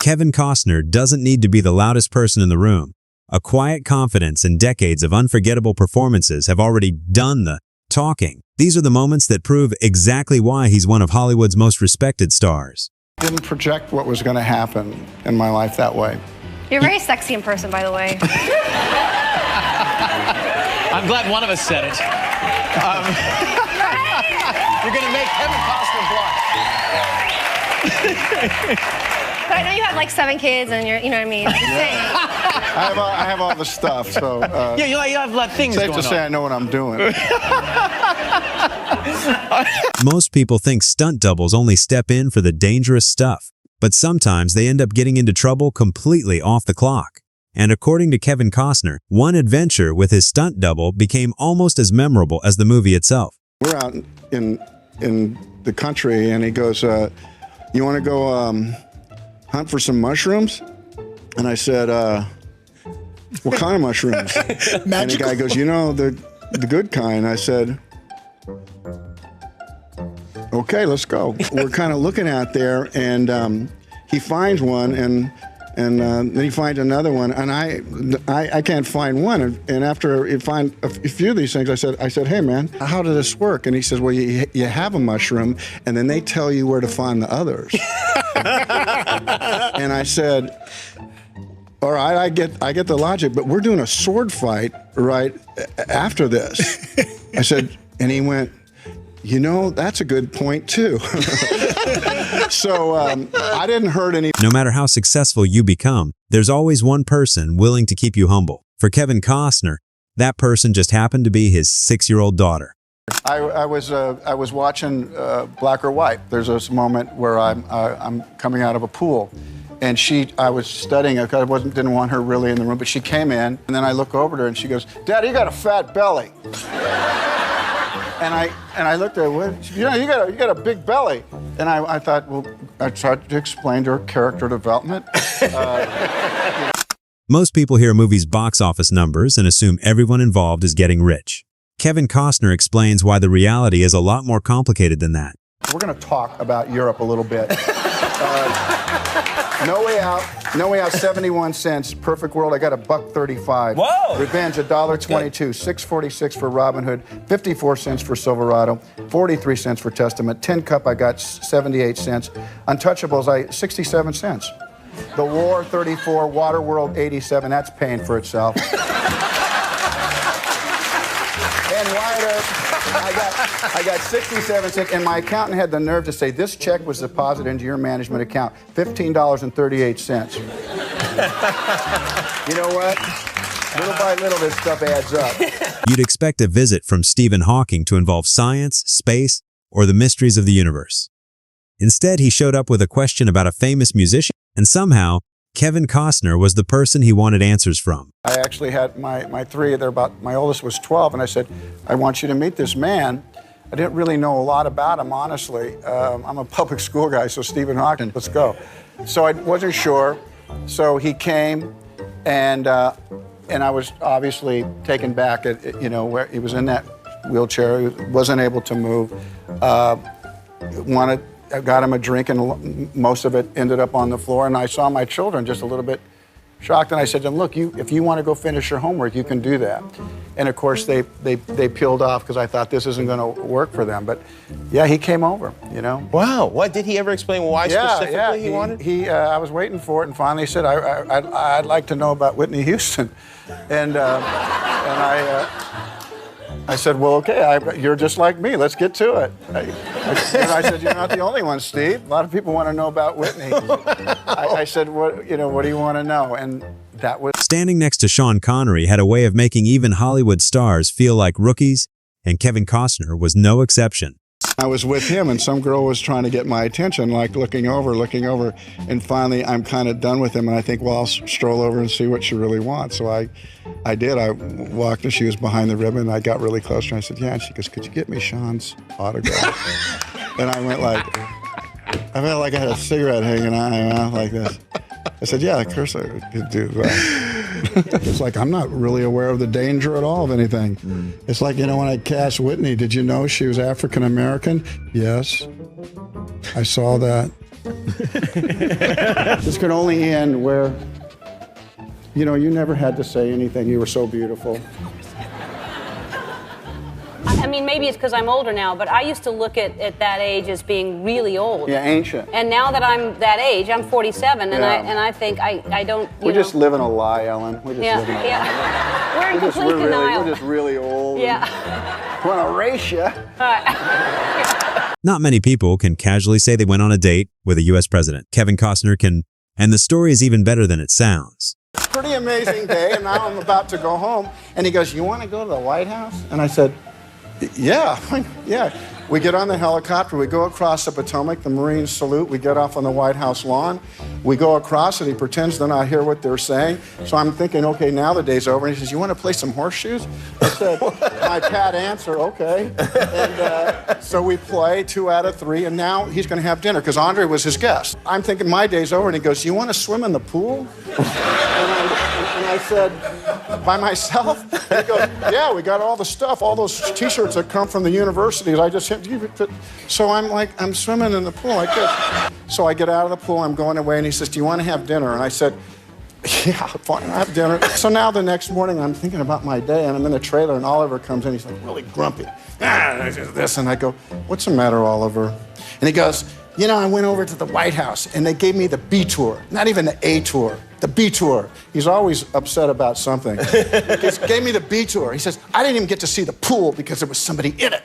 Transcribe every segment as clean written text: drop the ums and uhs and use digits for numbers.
Kevin Costner doesn't need to be the loudest person in the room. A quiet confidence and decades of unforgettable performances have already done the talking. These are the moments that prove exactly why he's one of Hollywood's most respected stars. Didn't project what was going to happen in my life that way. You're very sexy in person, by the way. I'm glad one of us said it. You're going to make Kevin Costner blush. But I know you have like 7 kids and you're, you know what I mean? I have all the stuff, so... yeah, you have a lot of things going on. Safe to say I know what I'm doing. Most people think stunt doubles only step in for the dangerous stuff, but sometimes they end up getting into trouble completely off the clock. And according to Kevin Costner, one adventure with his stunt double became almost as memorable as the movie itself. We're out in the country, and he goes, you want to go hunt for some mushrooms? And I said, what kind of mushrooms? And the guy goes, you know, the good kind. I said, okay, let's go. We're kind of looking out there, and he finds one, and then he finds another one, and I can't find one. And after I find a few of these things, I said, hey man, how does this work? And he says, well, you have a mushroom, and then they tell you where to find the others. And I said, all right, I get the logic, but we're doing a sword fight right after this. I said, and he went, you know, that's a good point too. So I didn't hurt any. No matter how successful you become, there's always one person willing to keep you humble. For Kevin Costner, that person just happened to be his 6-year-old daughter. I was watching Black or White. There's this moment where I'm coming out of a pool, and I was studying her because I didn't want her really in the room, but she came in, and then I look over to her and she goes, "Daddy, you got a fat belly." And I looked at her, you know, you got a big belly. And I thought, well, I tried to explain to her character development. Most people hear a movie's box office numbers and assume everyone involved is getting rich. Kevin Costner explains why the reality is a lot more complicated than that. We're going to talk about Europe a little bit. No Way Out, 71 cents. Perfect World, I got $1.35. Whoa! Revenge, $1.22. $6.46 for Robin Hood. 54 cents for Silverado. 43 cents for Testament. Tin Cup, I got 78 cents. Untouchables, 67 cents. The War, 34. Waterworld, 87. That's paying for itself. And Wyatt Earp, I got 67 cents, and my accountant had the nerve to say, this check was deposited into your management account, $15.38. You know what? Little by little, this stuff adds up. You'd expect a visit from Stephen Hawking to involve science, space, or the mysteries of the universe. Instead, he showed up with a question about a famous musician, and somehow, Kevin Costner was the person he wanted answers from. I actually had my 3, my oldest was 12, and I said, I want you to meet this man. I didn't really know a lot about him, honestly. I'm a public school guy, so Stephen Hawking, let's go. So I wasn't sure, so he came, and I was obviously taken back at, you know, where he was in that wheelchair, he wasn't able to move, I got him a drink, and most of it ended up on the floor. And I saw my children just a little bit shocked. And I said to them, look, if you want to go finish your homework, you can do that. And of course, they peeled off because I thought this isn't going to work for them. But yeah, he came over, you know. Wow. What, did he ever explain why specifically he wanted? I was waiting for it, and finally he said, I'd like to know about Whitney Houston. And I said, well, okay, you're just like me. Let's get to it. And I said, you're not the only one, Steve. A lot of people want to know about Whitney. I said, what do you want to know? And that was... Standing next to Sean Connery had a way of making even Hollywood stars feel like rookies, and Kevin Costner was no exception. I was with him, and some girl was trying to get my attention, like looking over, and finally I'm kind of done with him, and I think, well, I'll stroll over and see what she really wants. So I did. I walked, and she was behind the ribbon, and I got really close to her, and I said, yeah, and she goes, could you get me Sean's autograph? And I went like, I felt like I had a cigarette hanging out of my mouth like this. I said, yeah, of course I could do that. It's like, I'm not really aware of the danger at all of anything. It's like, you know, when I cast Whitney, did you know she was African American? Yes, I saw that. This could only end where, you know, you never had to say anything. You were so beautiful. I mean, maybe it's because I'm older now, but I used to look at that age as being really old. Yeah, ancient. And now that I'm that age, I'm 47, and I think I don't. We're just living a lie, Ellen. We're just living a lie. Yeah. We're in complete denial. We're just really old. Yeah. We're gonna race you. Not many people can casually say they went on a date with a U.S. president. Kevin Costner can, and the story is even better than it sounds. Pretty amazing day, and now I'm about to go home, and he goes, "You want to go to the White House?" And I said, "Yeah, yeah." We get on the helicopter, we go across the Potomac, the Marines salute, we get off on the White House lawn, we go across, and he pretends to not hear what they're saying. So I'm thinking, okay, now the day's over. And he says, "You want to play some horseshoes?" I said, my pat answer, okay. And so we play 2 out of 3, and now he's going to have dinner, because Andre was his guest. I'm thinking my day's over, and he goes, "You want to swim in the pool?" And I said, "By myself?" And he goes, "Yeah, we got all the stuff, all those T-shirts that come from the universities. I just hit." So I'm like, I'm swimming in the pool like this. So I get out of the pool, I'm going away, and he says, "Do you want to have dinner?" And I said, "Yeah, fine, I'll have dinner." So now the next morning, I'm thinking about my day, and I'm in the trailer, and Oliver comes in, he's like really grumpy. This, and I go, "What's the matter, Oliver?" And he goes, "You know, I went over to the White House, and they gave me the B tour, not even the A tour. The B tour." He's always upset about something. He just gave me the B tour. He says, "I didn't even get to see the pool because there was somebody in it."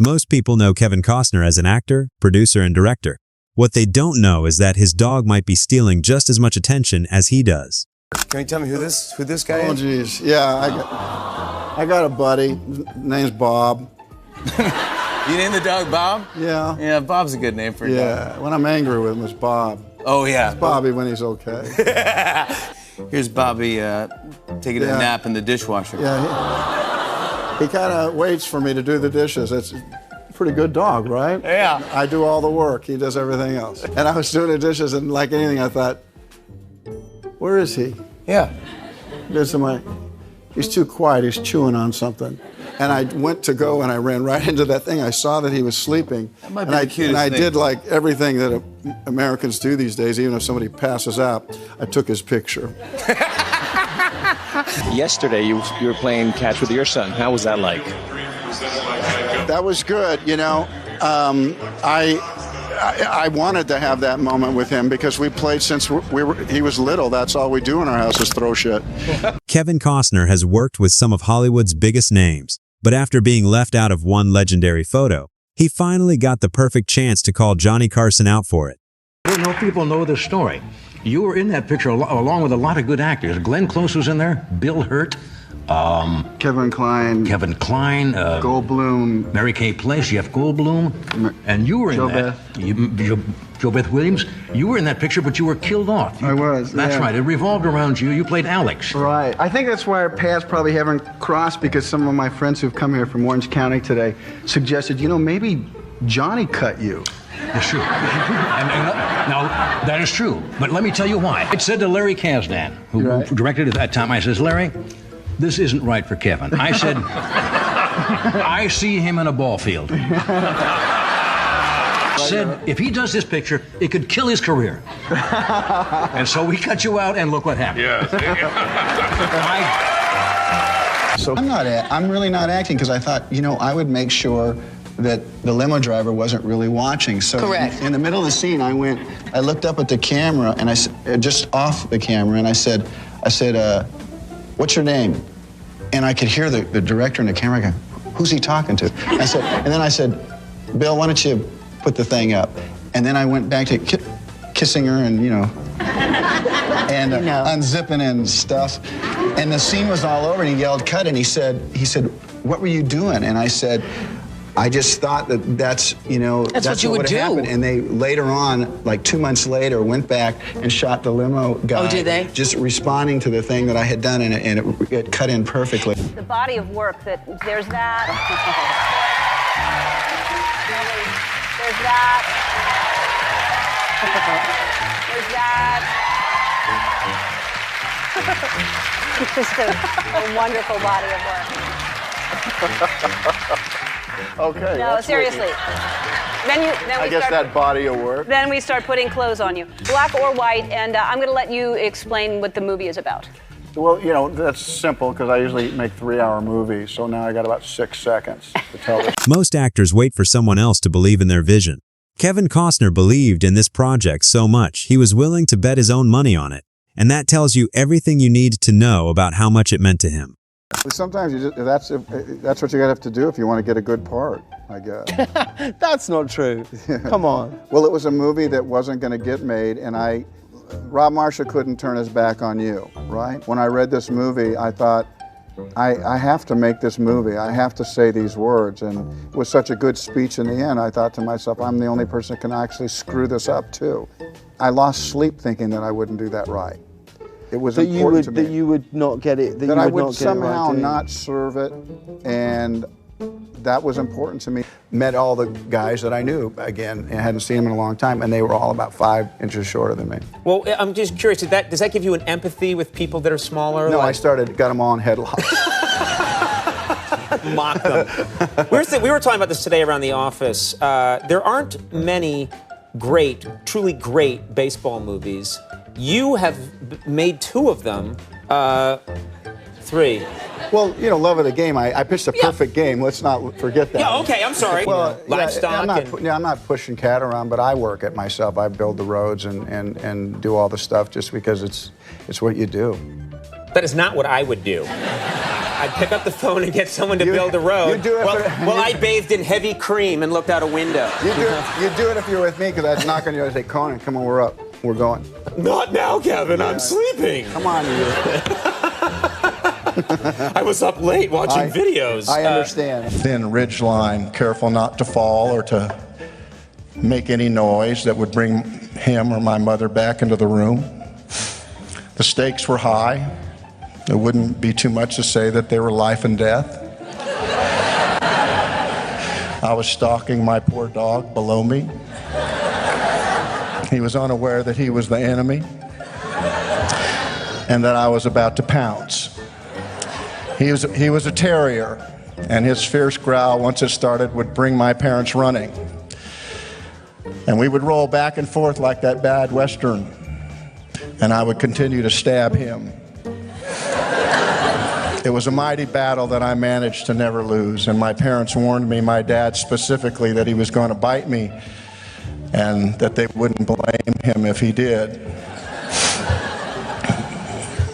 Most people know Kevin Costner as an actor, producer, and director. What they don't know is that his dog might be stealing just as much attention as he does. Can you tell me who this guy is? Oh, geez. Yeah, I got a buddy. His name's Bob. You named the dog Bob? Yeah. Yeah, Bob's a good name for a dog. Yeah, when I'm angry with him, it's Bob. Oh, yeah. It's Bobby when he's okay. Here's Bobby taking a nap in the dishwasher. Yeah, he kind of waits for me to do the dishes. It's a pretty good dog, right? Yeah. I do all the work. He does everything else. And I was doing the dishes, and like anything, I thought, where is he? Yeah. He's too quiet. He's chewing on something. And I went to go, and I ran right into that thing. I saw that he was sleeping. That might be the cutest and I thing. did like everything that Americans do these days, even if somebody passes out, I took his picture. Yesterday, you were playing catch with your son. How was that like? That was good, you know. I wanted to have that moment with him because we played since he was little. That's all we do in our house is throw shit. Kevin Costner has worked with some of Hollywood's biggest names, but after being left out of one legendary photo, he finally got the perfect chance to call Johnny Carson out for it. I don't know if people know this story. You were in that picture along with a lot of good actors. Glenn Close was in there, Bill Hurt, Kevin Kline, Goldblum, Mary Kay Place, Jeff Goldblum, and you were in that. Jo Beth Williams. You were in that picture, but you were killed off. I was. That's right. It revolved around you. You played Alex. Right. I think that's why our paths probably haven't crossed, because some of my friends who've come here from Orange County today suggested, you know, maybe Johnny cut you. That's true. Now, that is true. But let me tell you why. I said to Larry Kasdan, who directed it at that time, I says, "Larry, this isn't right for Kevin." I said, "I see him in a ball field." Said, if he does this picture, it could kill his career. And so we cut you out, and look what happened. So I'm really not acting, because I thought, you know, I would make sure that the limo driver wasn't really watching. So Correct. In the middle of the scene, I looked up at the camera, and I just off the camera, and I said, "What's your name?" And I could hear the director in the camera go, "Who's he talking to?" And then I said, "Bill, why don't you put the thing up?" And then I went back to kissing her and, and unzipping and stuff. And the scene was all over, and he yelled, "Cut!" And he said, "What were you doing?" And I said, "I just thought that's what you would would do." happen." And they later on, like 2 months later, went back and shot the limo guy. Oh, did they? Just responding to the thing that I had done, and it cut in perfectly. The body of work there's that. There's that. There's that. Just a wonderful body of work. Okay. No, seriously. I guess that body of work. Then we start putting clothes on you, black or white, and I'm going to let you explain what the movie is about. Well, you know, that's simple because I usually make 3-hour movies, so now I got about 6 seconds to tell this. Most actors wait for someone else to believe in their vision. Kevin Costner believed in this project so much he was willing to bet his own money on it, and that tells you everything you need to know about how much it meant to him. Sometimes that's what you have to do if you want to get a good part, I guess. That's not true. Come on. Well, it was a movie that wasn't going to get made, and Rob Marshall couldn't turn his back on you, right? When I read this movie, I thought, I have to make this movie. I have to say these words. And it was such a good speech in the end, I thought to myself, I'm the only person that can actually screw this up, too. I lost sleep thinking that I wouldn't do that right. It was important to me. That you would not get it. That I would somehow not serve it, and that was important to me. Met all the guys that I knew, again, and hadn't seen them in a long time, and they were all about 5 inches shorter than me. Well, I'm just curious, does that give you an empathy with people that are smaller? No, I got them all in headlocks. Mock them. We were talking about this today around the office. There aren't many truly great baseball movies. You have made 2 of them. 3. Well, you know, love of the game. I pitched a perfect game. Let's not forget that. Yeah, okay, I'm sorry. Well, Livestock. I'm not pushing cat around, but I work it myself. I build the roads and do all the stuff just because it's what you do. That is not what I would do. I'd pick up the phone and get someone to build a road. You do it well, I bathed in heavy cream and looked out a window. You do it if you're with me, because I'd knock on you and say, Conan, come on, we're up. We're going. Not now, Kevin. I'm sleeping. Come on, you. I was up late watching videos. I understand. Thin ridge line, careful not to fall or to make any noise that would bring him or my mother back into the room. The stakes were high. It wouldn't be too much to say that they were life and death. I was stalking my poor dog below me. He was unaware that he was the enemy and that I was about to pounce. He was a terrier, and his fierce growl, once it started, would bring my parents running. And we would roll back and forth like that bad Western, and I would continue to stab him. It was a mighty battle that I managed to never lose, and my parents warned me, my dad specifically, that he was going to bite me and that they wouldn't blame him if he did.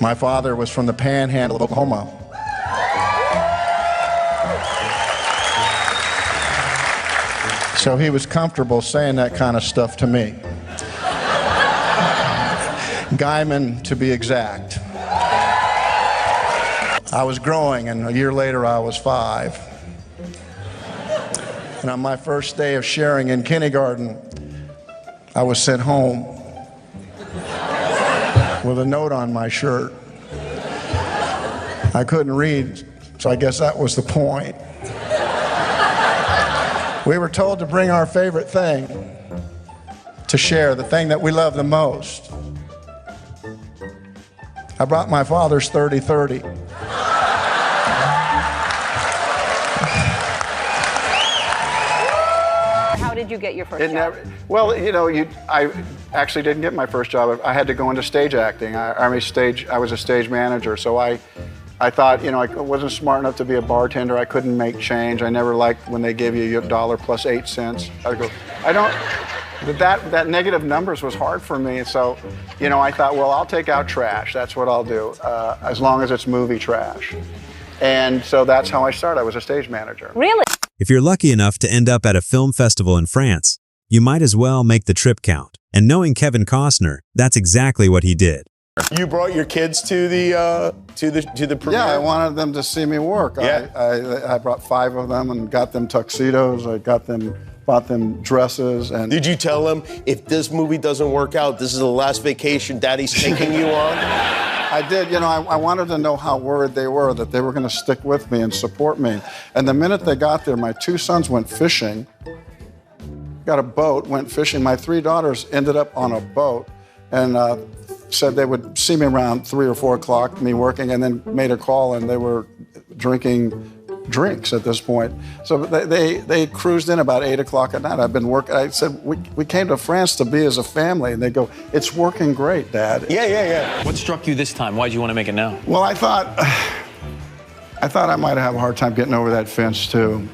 My father was from the panhandle of Oklahoma. So he was comfortable saying that kind of stuff to me. Guyman, to be exact. I was growing, and a year later I was 5. And on my first day of sharing in kindergarten, I was sent home with a note on my shirt. I couldn't read, so I guess that was the point. We were told to bring our favorite thing to share, the thing that we love the most. I brought my father's 30-30. How did you get your first job? Well, you know, I actually didn't get my first job. I had to go into stage acting. I was a stage manager, so I thought, you know, I wasn't smart enough to be a bartender. I couldn't make change. I never liked when they gave you $1 plus 8 cents. That negative numbers was hard for me. So, you know, I thought, well, I'll take out trash. That's what I'll do, as long as it's movie trash. And so that's how I started. I was a stage manager. Really? If you're lucky enough to end up at a film festival in France, you might as well make the trip count. And knowing Kevin Costner, that's exactly what he did. You brought your kids to the premiere? Yeah, I wanted them to see me work. Yeah. I brought 5 of them and got them tuxedos. Bought them dresses. And did you tell them, if this movie doesn't work out, this is the last vacation Daddy's taking you on? I did. You know, I wanted to know how worried they were that they were going to stick with me and support me. And the minute they got there, my 2 sons went fishing, got a boat, went fishing. My 3 daughters ended up on a boat and said they would see me around 3 or 4 o'clock, me working, and then made a call, and they were drinking drinks at this point. So they cruised in about 8 o'clock at night. I've been working. I said, we came to France to be as a family. And they go, it's working great, Dad. Yeah. What struck you this time? Why did you want to make it now? Well, I thought I might have a hard time getting over that fence, too,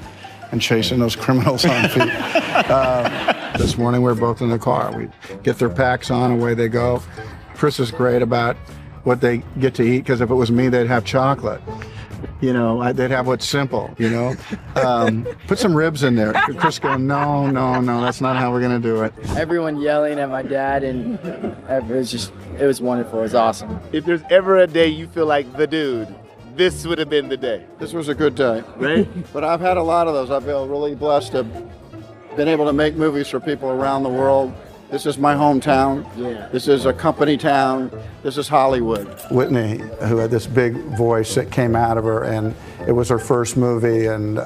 and chasing those criminals on feet. This morning, we were both in the car. We get their packs on, away they go. Chris is great about what they get to eat, because if it was me, they'd have chocolate. You know, they'd have what's simple, you know. Put some ribs in there. Chris going, no, that's not how we're going to do it. Everyone yelling at my dad, and it was wonderful. It was awesome. If there's ever a day you feel like the dude, this would have been the day. This was a good day, right? But I've had a lot of those. I feel really blessed to have been able to make movies for people around the world. This is my hometown. Yeah. This is a company town. This is Hollywood. Whitney, who had this big voice that came out of her, and it was her first movie, and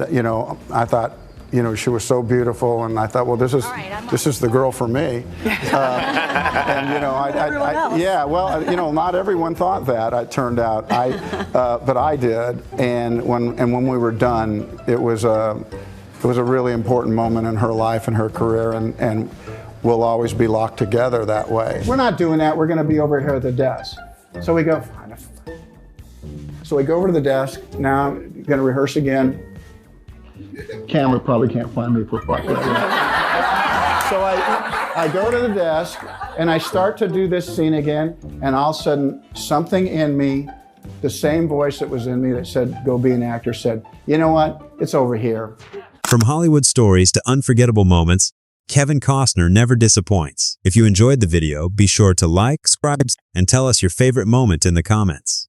you know, I thought, you know, she was so beautiful, and I thought, well, this is the girl for me. And you know, yeah, well, you know, not everyone thought that. It turned out, but I did, and when we were done, it was a really important moment in her life and her career, and we'll always be locked together that way. We're not doing that. We're going to be over here at the desk. So we go. So we go over to the desk. Now I'm going to rehearse again. Camera probably can't find me for quite that. So I go to the desk and I start to do this scene again, and all of a sudden something in me, the same voice that was in me that said, go be an actor, said, you know what? It's over here. From Hollywood stories to unforgettable moments, Kevin Costner never disappoints. If you enjoyed the video, be sure to like, subscribe, and tell us your favorite moment in the comments.